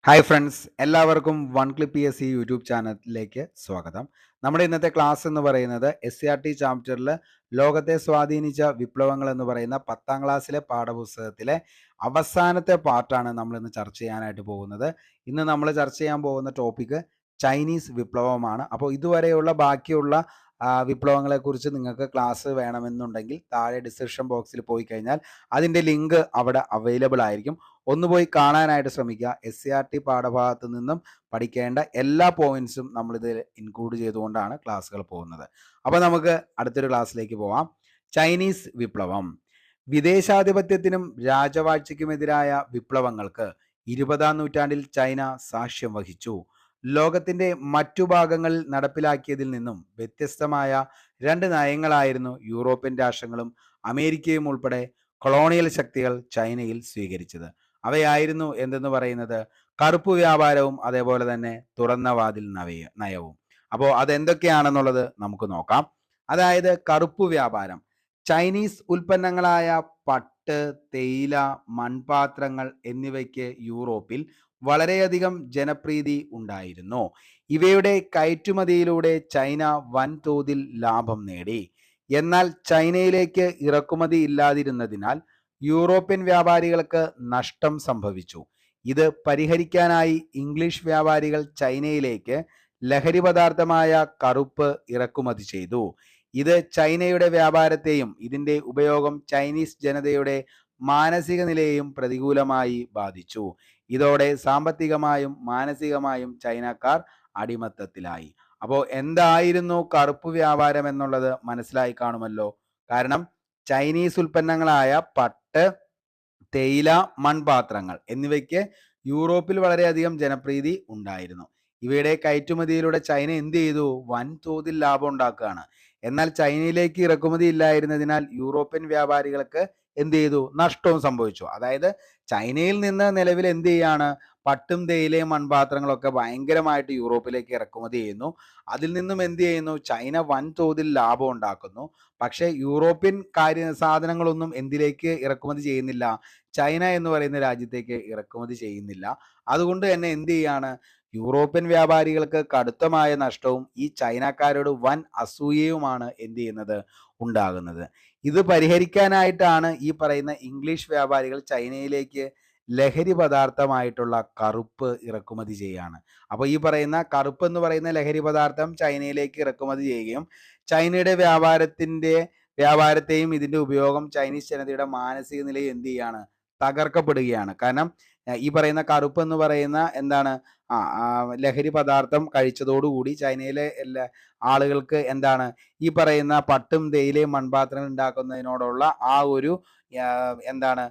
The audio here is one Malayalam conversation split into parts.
ഹായ് ഫ്രണ്ട്സ്, എല്ലാവർക്കും one clip P S C YouTube ചാനലിലേക്ക് സ്വാഗതം. നമ്മുടെ ഇന്നത്തെ ക്ലാസ് എന്ന് പറയുന്നത് SCRT ചാപ്റ്ററിൽ ലോകത്തെ സ്വാധീനിച്ച വിപ്ലവങ്ങൾ എന്ന് പറയുന്ന 10ാം ക്ലാസ്സിലെ പാഠപുസ്തകത്തിലെ അവസാനത്തെ പാർട്ടാണ് നമ്മൾ ഇന്ന് ചർച്ച ചെയ്യാനായിട്ട് പോകുന്നത്. ഇന്ന് നമ്മൾ ചർച്ച ചെയ്യാൻ പോകുന്ന ടോപ്പിക്ക് ചൈനീസ് വിപ്ലവമാണ്. അപ്പോൾ ഇതുവരെയുള്ള ബാക്കിയുള്ള വിപ്ലവങ്ങളെക്കുറിച്ച് നിങ്ങൾക്ക് ക്ലാസ് വേണമെന്നുണ്ടെങ്കിൽ താഴെ ഡിസ്ക്രിപ്ഷൻ ബോക്സിൽ പോയി കഴിഞ്ഞാൽ അതിൻ്റെ ലിങ്ക് അവിടെ അവൈലബിൾ ആയിരിക്കും. ഒന്ന് പോയി കാണാനായിട്ട് ശ്രമിക്കുക. SCRT പാഠഭാഗത്ത് നിന്നും പഠിക്കേണ്ട എല്ലാ പോയിന്റ്സും നമ്മളിതിൽ ഇൻക്ലൂഡ് ചെയ്തുകൊണ്ടാണ് ക്ലാസ്സുകൾ പോകുന്നത്. അപ്പോൾ നമുക്ക് അടുത്തൊരു ക്ലാസ്സിലേക്ക് പോവാം. ചൈനീസ് വിപ്ലവം. വിദേശാധിപത്യത്തിനും രാജവാഴ്ചയ്ക്കുമെതിരായ വിപ്ലവങ്ങൾക്ക് 20ാം നൂറ്റാണ്ടിൽ ചൈന സാക്ഷ്യം വഹിച്ചു. ലോകത്തിന്റെ മറ്റു ഭാഗങ്ങളിൽ നടപ്പിലാക്കിയതിൽ നിന്നും വ്യത്യസ്തമായ രണ്ട് നയങ്ങളായിരുന്നു യൂറോപ്യൻ രാഷ്ട്രങ്ങളും അമേരിക്കയും ഉൾപ്പെടെ കൊളോണിയൽ ശക്തികൾ ചൈനയിൽ സ്വീകരിച്ചത്. അവയായിരുന്നു എന്തെന്ന് പറയുന്നത് കറുപ്പ് വ്യാപാരവും അതേപോലെ തന്നെ തുറന്ന വാതിൽ നയവും. അപ്പോൾ അതെന്തൊക്കെയാണെന്നുള്ളത് നമുക്ക് നോക്കാം. അതായത് കറുപ്പ് വ്യാപാരം. ചൈനീസ് ഉൽപ്പന്നങ്ങളായ പട്ട്, തേയില, മൺപാത്രങ്ങൾ എന്നിവയ്ക്ക് യൂറോപ്പിൽ വളരെയധികം ജനപ്രീതി ഉണ്ടായിരുന്നു. ഇവയുടെ കയറ്റുമതിയിലൂടെ ചൈന വൻതോതിൽ ലാഭം നേടി. എന്നാൽ ചൈനയിലേക്ക് ഇറക്കുമതി ഇല്ലാതിരുന്നതിനാൽ യൂറോപ്യൻ വ്യാപാരികൾക്ക് നഷ്ടം സംഭവിച്ചു. ഇത് പരിഹരിക്കാനായി ഇംഗ്ലീഷ് വ്യാപാരികൾ ചൈനയിലേക്ക് ലഹരി പദാർത്ഥമായ കറുപ്പ് ഇറക്കുമതി ചെയ്തു. ഇത് ചൈനയുടെ വ്യാപാരത്തെയും ഇതിൻ്റെ ഉപയോഗം ചൈനീസ് ജനതയുടെ മാനസിക നിലയെയും പ്രതികൂലമായി ബാധിച്ചു. ഇതോടെ സാമ്പത്തികമായും മാനസികമായും ചൈനക്കാർ അടിമത്തത്തിലായി. അപ്പോൾ എന്തായിരുന്നു കറുപ്പ് വ്യാപാരം എന്നുള്ളത് മനസ്സിലായി കാണുമല്ലോ. കാരണം ചൈനീസ് ഉൽപ്പന്നങ്ങളായ പട്ട്, തേയില, മൺപാത്രങ്ങൾ എന്നിവയ്ക്ക് യൂറോപ്പിൽ വളരെയധികം ജനപ്രീതി ഉണ്ടായിരുന്നു. ഇവയുടെ കയറ്റുമതിയിലൂടെ ചൈന എന്ത് ചെയ്തു? വൻതോതിൽ ലാഭം ഉണ്ടാക്കുകയാണ്. എന്നാൽ ചൈനയിലേക്ക് ഇറക്കുമതി ഇല്ലായിരുന്നതിനാൽ യൂറോപ്യൻ വ്യാപാരികൾക്ക് എന്ത് ചെയ്തു? നഷ്ടവും സംഭവിച്ചു. അതായത് ചൈനയിൽ നിന്ന് നിലവിൽ എന്ത് ചെയ്യാണ്? പട്ടും തേയിലയും മൺപാത്രങ്ങളൊക്കെ ഭയങ്കരമായിട്ട് യൂറോപ്പിലേക്ക് ഇറക്കുമതി ചെയ്യുന്നു. അതിൽ നിന്നും എന്ത് ചെയ്യുന്നു? ചൈന വൻതോതിൽ ലാഭം ഉണ്ടാക്കുന്നു. പക്ഷേ യൂറോപ്യൻ സാധനങ്ങളൊന്നും എന്തിലേക്ക് ഇറക്കുമതി ചെയ്യുന്നില്ല? ചൈന എന്ന് പറയുന്ന രാജ്യത്തേക്ക് ഇറക്കുമതി ചെയ്യുന്നില്ല. അതുകൊണ്ട് തന്നെ എന്ത് ചെയ്യാണ്? യൂറോപ്യൻ വ്യാപാരികൾക്ക് കടുത്തമായ നഷ്ടവും ഈ ചൈനക്കാരോട് വൻ അസൂയയുമാണ് എന്ത് ചെയ്യുന്നത്? ഉണ്ടാകുന്നത്. ഇത് പരിഹരിക്കാനായിട്ടാണ് ഈ പറയുന്ന ഇംഗ്ലീഷ് വ്യാപാരികൾ ചൈനയിലേക്ക് ലഹരി പദാർത്ഥമായിട്ടുള്ള കറുപ്പ് ഇറക്കുമതി ചെയ്യാണ്. അപ്പോൾ ഈ പറയുന്ന കറുപ്പ് എന്ന് പറയുന്ന ലഹരി പദാർത്ഥം ചൈനയിലേക്ക് ഇറക്കുമതി ചെയ്യുകയും ചൈനയുടെ വ്യാപാരത്തെയും ഇതിൻ്റെ ഉപയോഗം ചൈനീസ് ജനതയുടെ മാനസിക നിലയെ എന്ത് ചെയ്യാണ്? തകർക്കപ്പെടുകയാണ്. കാരണം ഈ പറയുന്ന കറുപ്പ് എന്ന് പറയുന്ന എന്താണ് ലഹരി പദാർത്ഥം കഴിച്ചതോടുകൂടി ചൈനയിലെ എല്ലാ ആളുകൾക്ക് എന്താണ് ഈ പറയുന്ന പട്ടും തേയിലയും മൺപാത്രങ്ങൾ ഉണ്ടാക്കുന്നതിനോടുള്ള ആ ഒരു എന്താണ്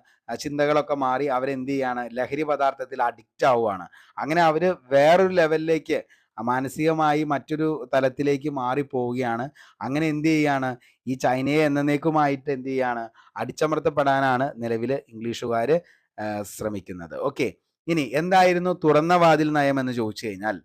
ചിന്തകളൊക്കെ മാറി അവരെന്ത് ചെയ്യാണ്? ലഹരി പദാർത്ഥത്തിൽ അഡിക്റ്റ് ആവുകയാണ്. അങ്ങനെ അവർ വേറൊരു ലെവലിലേക്ക് മാനസികമായി മറ്റൊരു തലത്തിലേക്ക് മാറിപ്പോവുകയാണ്. അങ്ങനെ എന്ത് ചെയ്യാണ്? ഈ ചൈനയെ എന്നേക്കുമായിട്ട് എന്ത് ചെയ്യാണ്? അടിച്ചമർത്തപ്പെടാനാണ് നിലവിൽ ഇംഗ്ലീഷുകാർ ശ്രമിക്കുന്നത്. ഓക്കെ, ഇനി എന്തായിരുന്നു തുറന്ന വാതിൽ നയം എന്ന് ചോദിച്ചു കഴിഞ്ഞാൽ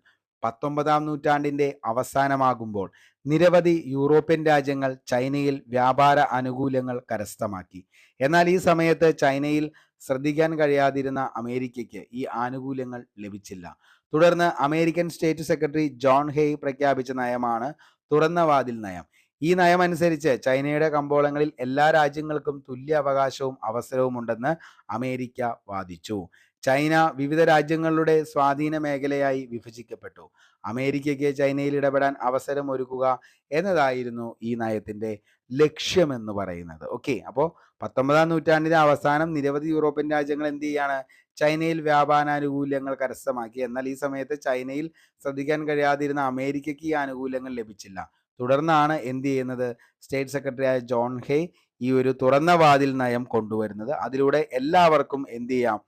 19ാം നൂറ്റാണ്ടിൻ്റെ അവസാനമാകുമ്പോൾ നിരവധി യൂറോപ്യൻ രാജ്യങ്ങൾ ചൈനയിൽ വ്യാപാര ആനുകൂല്യങ്ങൾ കരസ്ഥമാക്കി. എന്നാൽ ഈ സമയത്ത് ചൈനയിൽ ശ്രദ്ധിക്കാൻ കഴിയാതിരുന്ന അമേരിക്കയ്ക്ക് ഈ ആനുകൂല്യങ്ങൾ ലഭിച്ചില്ല. തുടർന്ന് American state secretary John hey പ്രഖ്യാപിച്ച നയമാണ് തുറന്ന വാതിൽ നയം. ഈ നയമനുസരിച്ച് ചൈനയുടെ കമ്പോളങ്ങളിൽ എല്ലാ രാജ്യങ്ങൾക്കും തുല്യ അവകാശവും അവസരവും ഉണ്ടെന്ന് അമേരിക്ക വാദിച്ചു. ചൈന വിവിധ രാജ്യങ്ങളുടെ സ്വാധീന മേഖലയായി വിഭജിക്കപ്പെട്ടു. അമേരിക്കയ്ക്ക് ചൈനയിൽ ഇടപെടാൻ അവസരം ഒരുക്കുക എന്നതായിരുന്നു ഈ നയത്തിൻ്റെ ലക്ഷ്യമെന്ന് പറയുന്നത്. ഓക്കെ, അപ്പോൾ 19ാം നൂറ്റാണ്ടിൻ്റെ അവസാനം നിരവധി യൂറോപ്യൻ രാജ്യങ്ങൾ എന്ത് ചെയ്യാണ്? ചൈനയിൽ വ്യാപാരാനുകൂല്യങ്ങൾ കരസ്ഥമാക്കി. എന്നാൽ ഈ സമയത്ത് ചൈനയിൽ ശ്രദ്ധിക്കാൻ കഴിയാതിരുന്ന അമേരിക്കയ്ക്ക് ഈ ആനുകൂല്യങ്ങൾ ലഭിച്ചില്ല. തുടർന്നാണ് എന്ത് ചെയ്യുന്നത്? സ്റ്റേറ്റ് സെക്രട്ടറിയായ ജോൺ ഹേയ് ഈ ഒരു തുറന്ന വാതിൽ നയം കൊണ്ടുവരുന്നത്. അതിലൂടെ എല്ലാവർക്കും എന്ത് ചെയ്യാം?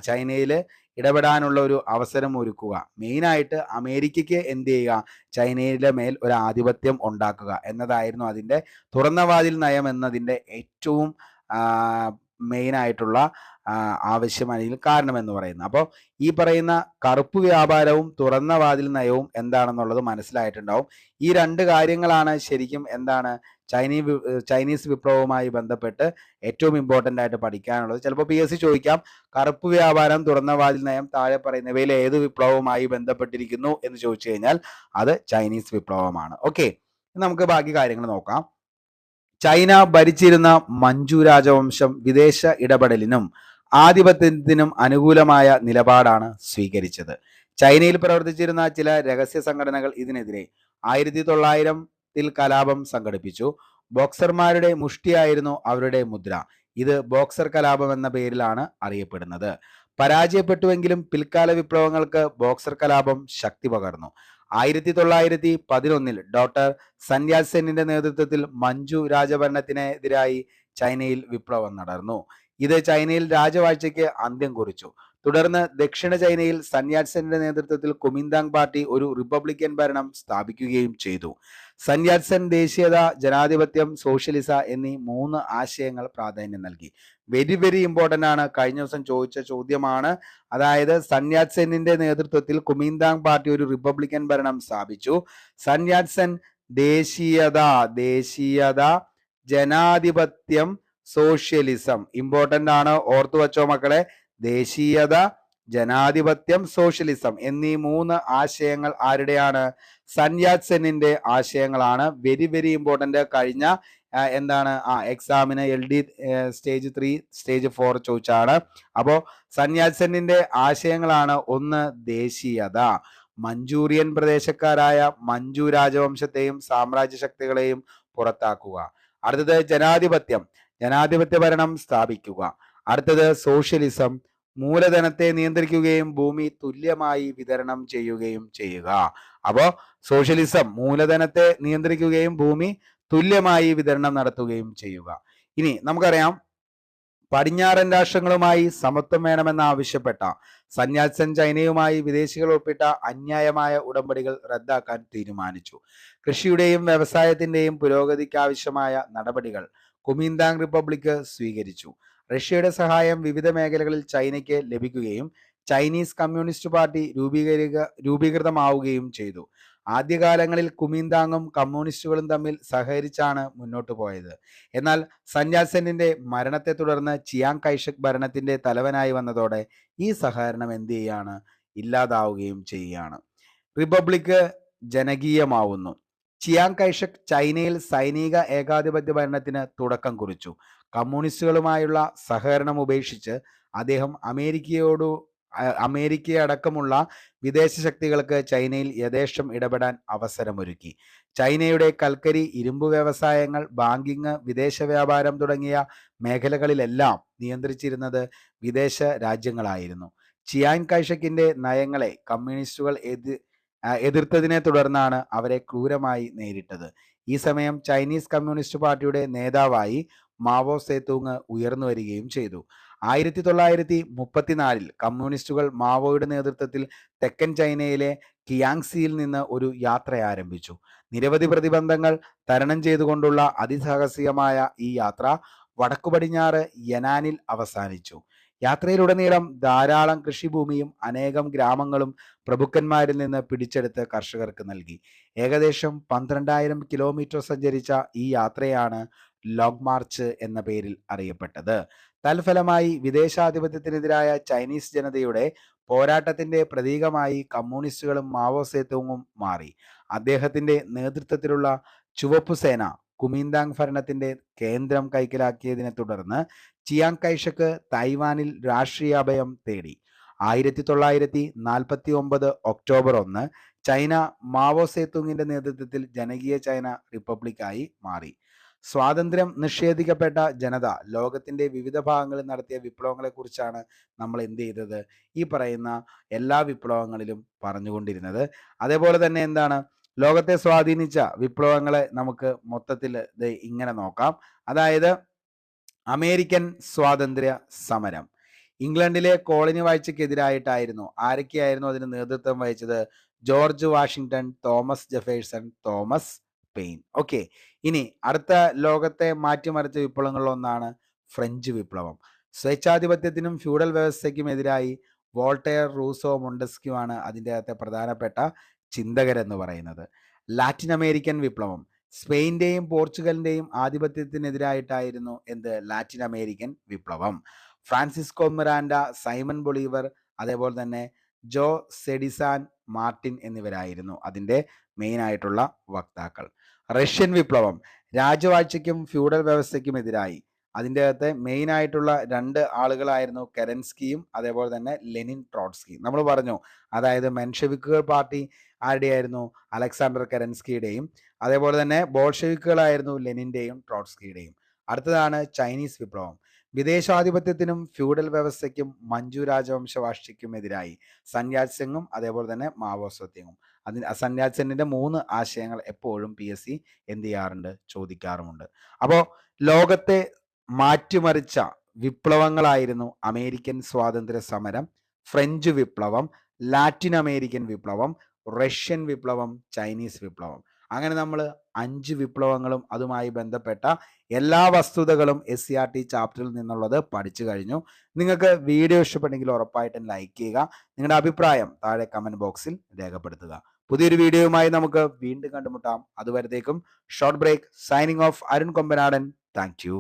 ചൈനയിൽ ഇടപെടാനുള്ള ഒരു അവസരം ഒരുക്കുക. മെയിനായിട്ട് അമേരിക്കയ്ക്ക് എന്ത് ചെയ്യുക? ചൈനയിലെ മേൽ ഒരു ആധിപത്യം ഉണ്ടാക്കുക എന്നതായിരുന്നു അതിൻ്റെ തുറന്ന വാതിൽ നയം എന്നതിൻ്റെ ഏറ്റവും മെയിൻ ആയിട്ടുള്ള ആവശ്യം അല്ലെങ്കിൽ കാരണം എന്ന് പറയുന്നത്. അപ്പോൾ ഈ പറയുന്ന കറുപ്പ് വ്യാപാരവും തുറന്ന വാതിൽ നയവും എന്താണെന്നുള്ളത് മനസ്സിലായിട്ടുണ്ടാവും. ഈ രണ്ട് കാര്യങ്ങളാണ് ശരിക്കും എന്താണ് ചൈനീസ് വിപ്ലവവുമായി ബന്ധപ്പെട്ട് ഏറ്റവും ഇമ്പോർട്ടൻ്റ് ആയിട്ട് പഠിക്കാനുള്ളത്. ചിലപ്പോൾ PSC ചോദിക്കാം, കറുപ്പ് വ്യാപാരം, തുറന്ന വാതിൽ നയം താഴെ പറയുന്നവയിൽ ഏത് വിപ്ലവവുമായി ബന്ധപ്പെട്ടിരിക്കുന്നു എന്ന് ചോദിച്ചു കഴിഞ്ഞാൽ അത് ചൈനീസ് വിപ്ലവമാണ്. ഓക്കെ, നമുക്ക് ബാക്കി കാര്യങ്ങൾ നോക്കാം. ചൈന ഭരിച്ചിരുന്ന മഞ്ചു രാജവംശം വിദേശ ഇടപെടലിനും ആധിപത്യത്തിനും അനുകൂലമായ നിലപാടാണ് സ്വീകരിച്ചത്. ചൈനയിൽ പ്രവർത്തിച്ചിരുന്ന ചില രഹസ്യ സംഘടനകൾ ഇതിനെതിരെ 1900-ൽ കലാപം സംഘടിപ്പിച്ചു. ബോക്സർമാരുടെ മുഷ്ടിയായിരുന്നു അവരുടെ മുദ്ര. ഇത് ബോക്സർ കലാപം എന്ന പേരിലാണ് അറിയപ്പെടുന്നത്. പരാജയപ്പെട്ടുവെങ്കിലും പിൽക്കാല വിപ്ലവങ്ങൾക്ക് ബോക്സർ കലാപം ശക്തി പകർന്നു. 1911-ൽ ഡോക്ടർ സൻ യാറ്റ് സെന്നിന്റെ നേതൃത്വത്തിൽ മഞ്ചു രാജഭരണത്തിനെതിരായി ചൈനയിൽ വിപ്ലവം നടന്നു. ഇത് ചൈനയിൽ രാജവാഴ്ചയ്ക്ക് അന്ത്യം കുറിച്ചു. തുടർന്ന് ദക്ഷിണ ചൈനയിൽ സൻ യാറ്റ് സെന്നിന്റെ നേതൃത്വത്തിൽ കുമിന്താങ് പാർട്ടി ഒരു റിപ്പബ്ലിക്കൻ ഭരണം സ്ഥാപിക്കുകയും ചെയ്തു. സൻ യാറ്റ് സെൻ ദേശീയത, ജനാധിപത്യം, സോഷ്യലിസ എന്നീ 3 ആശയങ്ങൾ പ്രാധാന്യം നൽകി. വെരി വെരി ഇമ്പോർട്ടൻ്റ് ആണ്, കഴിഞ്ഞ ദിവസം ചോദിച്ച ചോദ്യമാണ്. അതായത് സൻ യാറ്റ് സെന്നിന്റെ നേതൃത്വത്തിൽ കുമിന്താങ് പാർട്ടി ഒരു റിപ്പബ്ലിക്കൻ ഭരണം സ്ഥാപിച്ചു. സൻ യാറ്റ് സെൻ ദേശീയത, ജനാധിപത്യം, സോഷ്യലിസം. ഇമ്പോർട്ടൻ്റ് ആണ്, ഓർത്തു വച്ചോ മക്കളെ. ദേശീയത, ജനാധിപത്യം, സോഷ്യലിസം എന്നീ 3 ആശയങ്ങൾ ആരുടെയാണ്? സൻ യാറ്റ് സെന്നിന്റെ ആശയങ്ങളാണ്. Very very important. കഴിഞ്ഞ എക്സാമിന് LD സ്റ്റേജ് 3 സ്റ്റേജ് 4 ചോദിച്ചാണ്. അപ്പോൾ സൻ യാറ്റ് സെന്നിന്റെ ആശയങ്ങളാണ്: 1 ദേശീയത, മഞ്ചൂറിയൻ പ്രദേശക്കാരായ മഞ്ചു രാജവംശത്തെയും സാമ്രാജ്യ ശക്തികളെയും പുറത്താക്കുക. അടുത്തത് ജനാധിപത്യ ഭരണം സ്ഥാപിക്കുക. അടുത്തത് സോഷ്യലിസം, മൂലധനത്തെ നിയന്ത്രിക്കുകയും ഭൂമി തുല്യമായി വിതരണം ചെയ്യുകയും ചെയ്യുക. അപ്പോ സോഷ്യലിസം മൂലധനത്തെ നിയന്ത്രിക്കുകയും ഭൂമി തുല്യമായി വിതരണം നടത്തുകയും ചെയ്യുക. ഇനി നമുക്കറിയാം, പടിഞ്ഞാറൻ രാഷ്ട്രങ്ങളുമായി സമത്വം വേണമെന്ന് ആവശ്യപ്പെട്ട സൻ യാറ്റ് സെൻ ചൈനയുമായി വിദേശികൾ ഒപ്പിട്ട അന്യായമായ ഉടമ്പടികൾ റദ്ദാക്കാൻ തീരുമാനിച്ചു. കൃഷിയുടെയും വ്യവസായത്തിന്റെയും പുരോഗതിക്കാവശ്യമായ നടപടികൾ കുമിന്താങ് റിപ്പബ്ലിക് സ്വീകരിച്ചു. റഷ്യയുടെ സഹായം വിവിധ മേഖലകളിൽ ചൈനയ്ക്ക് ലഭിക്കുകയും ചൈനീസ് കമ്മ്യൂണിസ്റ്റ് പാർട്ടി രൂപീകൃതമാവുകയും ചെയ്തു. ആദ്യകാലങ്ങളിൽ കുമിന്താങ്ങും കമ്മ്യൂണിസ്റ്റുകളും തമ്മിൽ സഹകരിച്ചാണ് മുന്നോട്ട് പോയത്. എന്നാൽ സൻ യാറ്റ് സെന്നിന്റെ മരണത്തെ തുടർന്ന് ചിയാങ് കൈഷക് ഭരണത്തിന്റെ തലവനായി വന്നതോടെ ഈ സഹകരണം ഇല്ലാതാവുകയും ചെയ്യുകയാണ്. റിപ്പബ്ലിക് ജനകീയമാവുന്നു. ചിയാങ് കൈഷക് ചൈനയിൽ സൈനിക ഏകാധിപത്യ ഭരണത്തിന് തുടക്കം കുറിച്ചു. കമ്മ്യൂണിസ്റ്റുകളുമായുള്ള സഹകരണം ഉപേക്ഷിച്ച് അദ്ദേഹം അമേരിക്കയടക്കമുള്ള വിദേശ ശക്തികൾക്ക് ചൈനയിൽ യഥേഷ്ടം ഇടപെടാൻ അവസരമൊരുക്കി. ചൈനയുടെ കൽക്കരി, ഇരുമ്പ് വ്യവസായങ്ങൾ, ബാങ്കിങ്, വിദേശ വ്യാപാരം തുടങ്ങിയ മേഖലകളിലെല്ലാം നിയന്ത്രിച്ചിരുന്നത് വിദേശ രാജ്യങ്ങളായിരുന്നു. ചിയാങ് കൈഷക്കിന്റെ നയങ്ങളെ കമ്മ്യൂണിസ്റ്റുകൾ എതിർത്തതിനെ തുടർന്നാണ് അവരെ ക്രൂരമായി നേരിട്ടത്. ഈ സമയം ചൈനീസ് കമ്മ്യൂണിസ്റ്റ് പാർട്ടിയുടെ നേതാവായി മാവോ സേതൂങ് ഉയർന്നു വരികയും ചെയ്തു. 1934-ൽ കമ്മ്യൂണിസ്റ്റുകൾ മാവോയുടെ നേതൃത്വത്തിൽ തെക്കൻ ചൈനയിലെ കിയാങ്സിയിൽ നിന്ന് ഒരു യാത്ര ആരംഭിച്ചു. നിരവധി പ്രതിബന്ധങ്ങൾ തരണം ചെയ്തുകൊണ്ടുള്ള അതിസാഹസികമായ ഈ യാത്ര വടക്കു പടിഞ്ഞാറ് യനാനിൽ അവസാനിച്ചു. യാത്രയിലുടനീളം ധാരാളം കൃഷിഭൂമിയും അനേകം ഗ്രാമങ്ങളും പ്രഭുക്കന്മാരിൽ നിന്ന് പിടിച്ചെടുത്ത് കർഷകർക്ക് നൽകി. ഏകദേശം 12,000 കിലോമീറ്റർ സഞ്ചരിച്ച ഈ യാത്രയാണ് ലോങ് മാർച്ച് എന്ന പേരിൽ അറിയപ്പെട്ടത്. തൽഫലമായി വിദേശാധിപത്യത്തിനെതിരായ ചൈനീസ് ജനതയുടെ പോരാട്ടത്തിന്റെ പ്രതീകമായി കമ്മ്യൂണിസ്റ്റുകളും മാവോ സേതൂങ്ങും മാറി. അദ്ദേഹത്തിന്റെ നേതൃത്വത്തിലുള്ള ചുവപ്പു സേന കുമിന്താങ് ഭരണത്തിന്റെ കേന്ദ്രം കൈക്കലാക്കിയതിനെ തുടർന്ന് ചിയാങ് കൈഷക്ക് തായ്വാനിൽ രാഷ്ട്രീയ അഭയം തേടി. 1949 ഒക്ടോബർ 1 ചൈന മാവോ സേതൂങ്ങിന്റെ നേതൃത്വത്തിൽ ജനകീയ ചൈന റിപ്പബ്ലിക്കായി മാറി. സ്വാതന്ത്ര്യം നിഷേധിക്കപ്പെട്ട ജനത ലോകത്തിന്റെ വിവിധ ഭാഗങ്ങളിൽ നടത്തിയ വിപ്ലവങ്ങളെ കുറിച്ചാണ് നമ്മൾ ഈ പറയുന്ന എല്ലാ വിപ്ലവങ്ങളിലും പറഞ്ഞുകൊണ്ടിരുന്നത്. അതേപോലെ തന്നെ ലോകത്തെ സ്വാധീനിച്ച വിപ്ലവങ്ങളെ നമുക്ക് മൊത്തത്തിൽ ഇങ്ങനെ നോക്കാം. അതായത് അമേരിക്കൻ സ്വാതന്ത്ര്യ സമരം ഇംഗ്ലണ്ടിലെ കോളനി വാഴ്ചയ്ക്കെതിരായിട്ടായിരുന്നു. ആരൊക്കെയായിരുന്നു അതിന് നേതൃത്വം വഹിച്ചത്? George Washington, Thomas Jefferson, Thomas pain. Okay, ഇനി അടുത്ത ലോകത്തെ മാറ്റിമറിച്ച വിപ്ലവങ്ങളിലൊന്നാണ് ഫ്രഞ്ച് വിപ്ലവം. സ്വേച്ഛാധിപത്യത്തിനും ഫ്യൂഡൽ വ്യവസ്ഥയ്ക്കും എതിരായി വോൾട്ടയർ, റൂസോ, മൊണ്ടസ്ക്യുവാണ് അതിൻ്റെ അകത്തെ പ്രധാനപ്പെട്ട ചിന്തകരെന്ന് പറയുന്നത്. ലാറ്റിൻ അമേരിക്കൻ വിപ്ലവം. സ്പെയിൻ്റെയും പോർച്ചുഗലിൻ്റെയും ആധിപത്യത്തിനെതിരായിട്ടായിരുന്നു എന്ത് ലാറ്റിൻ അമേരിക്കൻ വിപ്ലവം. ഫ്രാൻസിസ്കോ മിറാൻഡ, സൈമൺ ബൊളീവർ, അതേപോലെ തന്നെ ജോ സെഡിസാൻ മാർട്ടിൻ എന്നിവരായിരുന്നു അതിൻ്റെ മെയിൻ ആയിട്ടുള്ള വക്താക്കൾ. റഷ്യൻ വിപ്ലവം. രാജവാഴ്ചയ്ക്കും ഫ്യൂഡൽ വ്യവസ്ഥയ്ക്കും എതിരായി. അതിൻ്റെ അകത്ത് മെയിൻ ആയിട്ടുള്ള രണ്ട് ആളുകളായിരുന്നു കെരൻസ്കിയും അതേപോലെ തന്നെ ലെനിൻ ട്രോട്സ്കിയും. നമ്മൾ പറഞ്ഞു, അതായത് മെൻഷെവിക്കുകൾ പാർട്ടി ആരുടെയായിരുന്നു? അലക്സാണ്ടർ കെരൻസ്കിയുടെയും. അതേപോലെ തന്നെ ബോൾഷെവിക്കുകളായിരുന്നു ലെനിൻ്റെയും ട്രോട്സ്കിയുടെയും. അടുത്തതാണ് ചൈനീസ് വിപ്ലവം. വിദേശാധിപത്യത്തിനും ഫ്യൂഡൽ വ്യവസ്ഥയ്ക്കും മഞ്ജു രാജവംശ വാഴ്ചയ്ക്കും എതിരായി സൻയാറ്റ് സിംഗും അതേപോലെ തന്നെ മാവോ സേതുങ്ങും. സൻയാറ്റ് സിംഗിന്റെ 3 ആശയങ്ങൾ എപ്പോഴും PSC എന്ത് ചെയ്യാറുണ്ട്? ചോദിക്കാറുമുണ്ട്. അപ്പോൾ ലോകത്തെ മാറ്റിമറിച്ച വിപ്ലവങ്ങളായിരുന്നു അമേരിക്കൻ സ്വാതന്ത്ര്യ സമരം, ഫ്രഞ്ച് വിപ്ലവം, ലാറ്റിൻ അമേരിക്കൻ വിപ്ലവം, റഷ്യൻ വിപ്ലവം, ചൈനീസ് വിപ്ലവം. അങ്ങനെ നമ്മൾ 5 വിപ്ലവങ്ങളും അതുമായി ബന്ധപ്പെട്ട എല്ലാ വസ്തുതകളും SCERT ചാപ്റ്ററിൽ നിന്നുള്ളത് പഠിച്ചു കഴിഞ്ഞു. നിങ്ങൾക്ക് വീഡിയോ ഇഷ്ടപ്പെട്ടെങ്കിൽ ഉറപ്പായിട്ടും ലൈക്ക് ചെയ്യുക. നിങ്ങളുടെ അഭിപ്രായം താഴെ കമൻറ്റ് ബോക്സിൽ രേഖപ്പെടുത്തുക. പുതിയൊരു വീഡിയോയുമായി നമുക്ക് വീണ്ടും കണ്ടുമുട്ടാം. അതുവരത്തേക്കും short break. Signing off. Arun Kombanadan. Thank U.